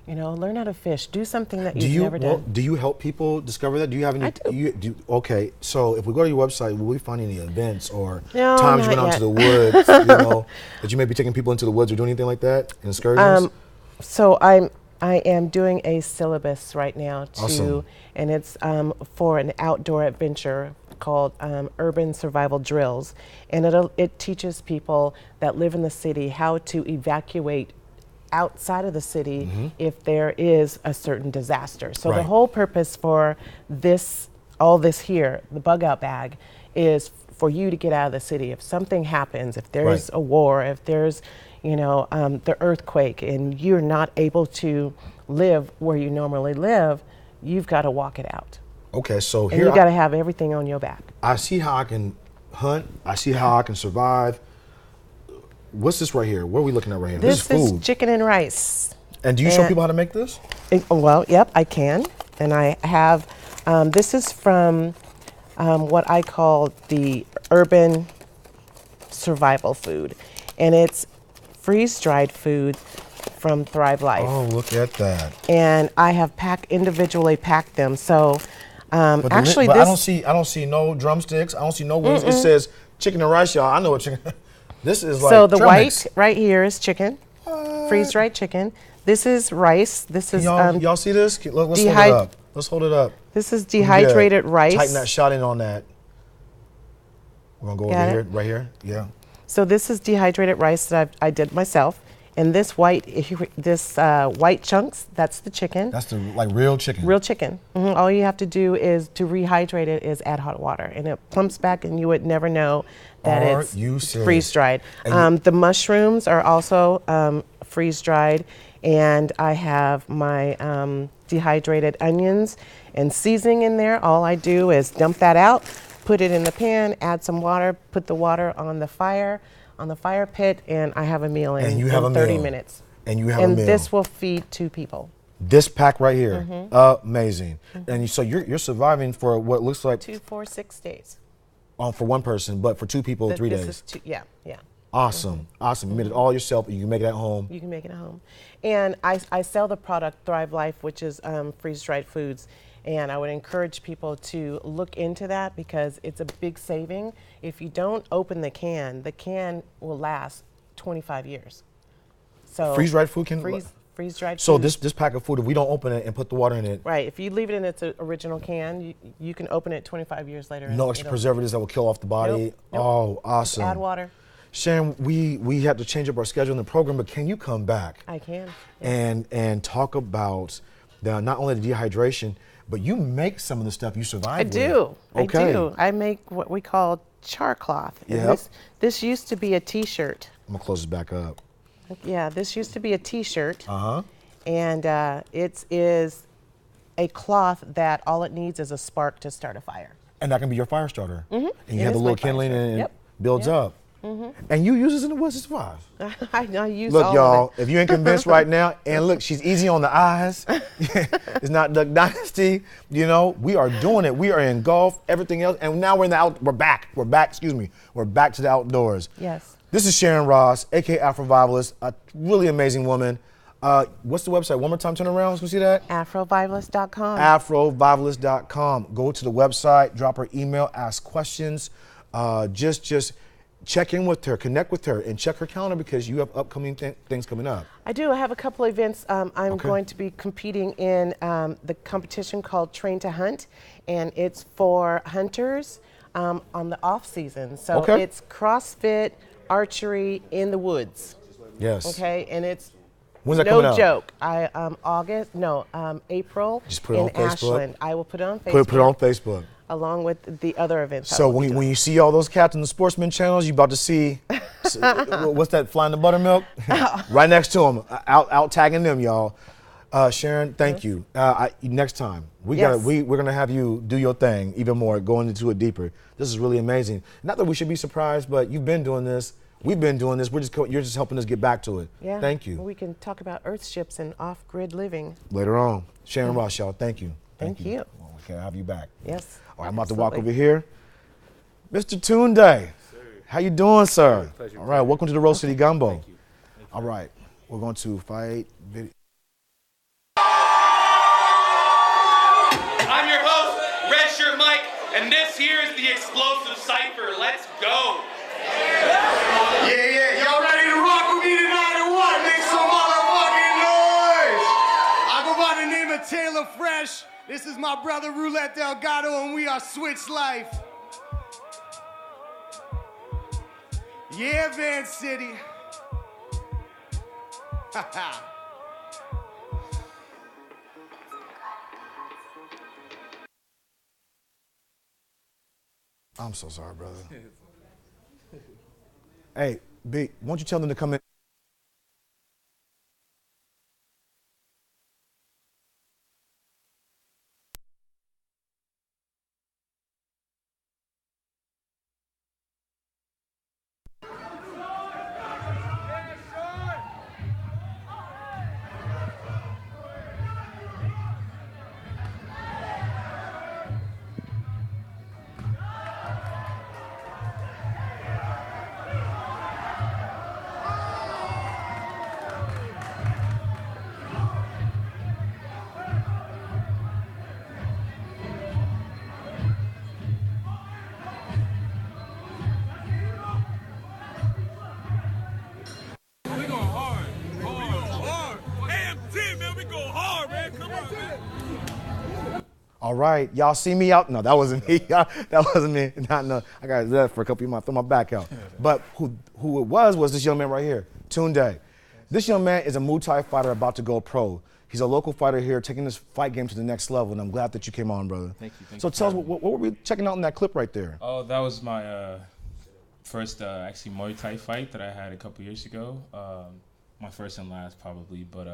You know, learn how to fish. Do something that you've never done. Do you help people discover that? Do you have any? I do. Okay, so if we go to your website, will we find any events or No, times you not went out to the yet. woods? You know, that you may be taking people into the woods or doing anything like that, excursions? So I am doing a syllabus right now Awesome. and it's for an outdoor adventure called Urban Survival Drills, and it teaches people that live in the city how to evacuate outside of the city if there is a certain disaster. So the Right. whole purpose for all this here, the bug out bag, is for you to get out of the city. If something happens, if there's Right. a war, if there's, the earthquake, and you're not able to live where you normally live, you've got to walk it out. Okay, so And here you got to have everything on your back. I see how I can hunt. I see how I can survive. What's this right here? What are we looking at right here? This is is food. chicken and rice. And do you show and- people how to make this? Well, yep, I can. And I have, this is from what I call the urban survival food. And it's freeze-dried food from Thrive Life. Oh, look at that. And I have individually packed them. So But actually but this, I don't see no drumsticks. I don't see no wings. It says chicken and rice, y'all. I know what chicken. This is like so the drum white mix. right here is chicken, freeze-dried chicken. This is rice. This is Y'all see this? Let's hold it dehy- up. Let's hold it up. this is dehydrated Yeah. rice. Tighten that shot in on that. We're gonna go Got over it? here, right here. Yeah. So this is dehydrated rice that I did myself, and this white chunks, that's the chicken, That's the like real chicken. real chicken. All you have to do is to rehydrate it is add hot water, and it plumps back, and you would never know that Are it's you serious? freeze dried. And The mushrooms are also freeze dried, and I have my dehydrated onions and seasoning in there. All I do is dump that out, put it in the pan, add some water, put the water on the fire pit, and I have a meal in, And you have in a 30 meal. minutes. And you have and a meal. this will feed 2 people. This pack right here, amazing. And so you're surviving for what looks like 2, 4, 6 days. for one person, but for 2 people, 3 This days. is yeah. Awesome, awesome. You made it all yourself. You can make it at home. You can make it at home. And I sell the product Thrive Life, which is freeze-dried foods. And I would encourage people to look into that because it's a big saving. If you don't open the can will last 25 years. So Freeze-dried food can. freeze-dried So food. this pack of food, if we don't open it and put the water in it, Right. If you leave it in its original can, you can open it 25 years later. no and extra it'll- preservatives that will kill off the body. Nope. Oh, awesome. Add water. Sharon, we have to change up our schedule in the program, but can you come back I can. and talk about not only the dehydration, but you make some of the stuff you survive I with. do. Okay. I do. I make what we call char cloth. And Yep. this used to be a T-shirt. I'm gonna close this back up. Yeah, this used to be a T-shirt. Uh-huh. And it is a cloth that all it needs is a spark to start a fire. And that can be your fire starter. And you It have the is little my fire kindling starter. and Yep. it builds Yep. up. And you use this in the West to survive. I use Look, all y'all, of it. if you ain't convinced right now, and look, she's easy on the eyes. It's not Duck Dynasty. You know, we are doing it. We are in golf, everything else, and now we're in the we're back. We're back to the outdoors. Yes. This is Sharon Ross, aka Afrovivalist, a really amazing woman. What's the website? One more time, turn around. Let's go see that. Afrovivalist.com. Afrovivalist.com. Go to the website, drop her email, ask questions. Just check in with her, connect with her, and check her calendar because you have upcoming things coming up. I do. I have a couple events. I'm Okay. going to be competing in the competition called Train to Hunt, and it's for hunters on the off season. So Okay. it's CrossFit archery in the woods. Yes. Okay, and it's When's that no coming out? joke. April Just put it in on Facebook. Ashland. I will put it on Facebook. Put it on Facebook. Along with the other events. I So will be when doing. you see all those cats on the sportsman channels, you about to see what's that flying the buttermilk right next to them, out tagging them, y'all. Sharon, thank you. Next time Yes. we're gonna have you do your thing even more, going into it deeper. This is really amazing. Not that we should be surprised, but you've been doing this. We've been doing this. You're just helping us get back to it. Yeah. Thank you. We can talk about earthships and off-grid living. Later on, Sharon Ross, y'all. Thank you. Thank you. Well, we can have you back. Yes. All right, I'm about to walk over absolutely. here. Mr. Tunde, how you doing, sir? Pleasure. All right, welcome to the Rose City Gumbo. Thank you. All right, we're going to fight video. I'm your host, Red Shirt Mike, and this here is the Explosive Cypher. Let's go. Yeah, y'all ready to rock with me tonight or what? Make some motherfucking noise! I go by the name of Taylor Fresh. This is my brother Roulette Delgado, and we are Switch Life. Yeah, Van City. I'm so sorry, brother. Hey, B, won't you tell them to come in? We going hard. AMT, man, we going hard, man. Come on, man. All right, y'all see me out? No, that wasn't me. That wasn't me. No, I got that for a couple of months. Throw my back out. But who it was this young man right here, Tunde. This young man is a Muay Thai fighter about to go pro. He's a local fighter here, taking this fight game to the next level, and I'm glad that you came on, brother. Thank you. So tell us, what were we checking out in that clip right there? Oh, that was my first actually Muay Thai fight that I had a couple years ago. My first and last probably, but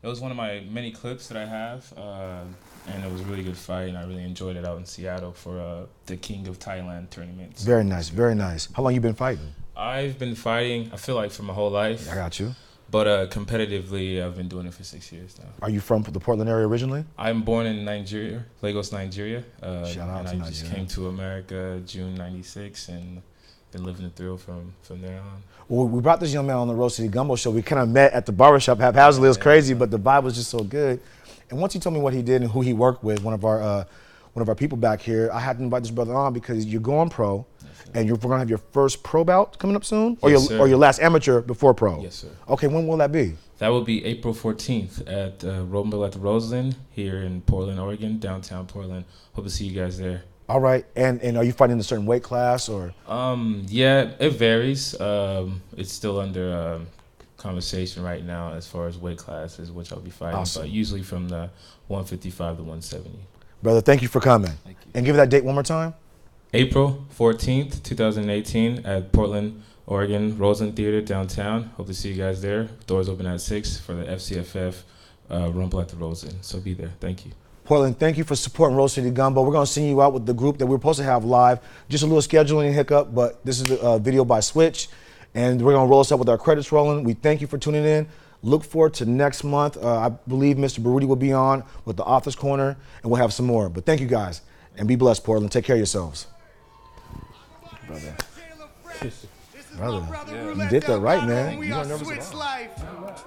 it was one of my many clips that I have, and it was a really good fight, and I really enjoyed it out in Seattle for the King of Thailand tournament. Very nice, very nice. How long you been fighting? I've been fighting, I feel like, for my whole life. I got you. But competitively, I've been doing it for 6 years now. Are you from the Portland area originally? I'm born in Nigeria, Lagos, Nigeria. Shout out and to I Nigeria. just came to America June '96 and been living the thrill from there on. Well, we brought this young man on the Rose City Gumbo show. We kind of met at the barbershop haphazardly. It was crazy, but the vibe was just so good. And once he told me what he did and who he worked with, one of our people back here, I had to invite this brother on because you're going pro, and we're going to have your first pro bout coming up soon, or Yes, your last amateur before pro. Yes, sir. Okay, when will that be? That will be April 14th at Gumbo at the Roseland here in Portland, Oregon, downtown Portland. Hope to see you guys there. All right, and are you fighting in a certain weight class or? Yeah, it varies. It's still under conversation right now as far as weight classes, which I'll be fighting, Awesome. but usually from the 155 to 170. Brother, thank you for coming. Thank you. And give that date one more time. April 14th, 2018 at Portland, Oregon, Roseland Theater downtown. Hope to see you guys there. Doors open at 6 for the FCFF Rumble at the Roseland. So be there. Thank you. Portland, thank you for supporting Rose City Gumbo. We're going to send you out with the group that we're supposed to have live. Just a little scheduling hiccup, but this is a video by Switch, and we're going to roll us up with our credits rolling. We thank you for tuning in. Look forward to next month. I believe Mr. Baruti will be on with the Author's Corner, and we'll have some more. But thank you guys, and be blessed, Portland. Take care of yourselves. Brother. Brother, you did that right, man. We You are weren't nervous Switch at all. Life.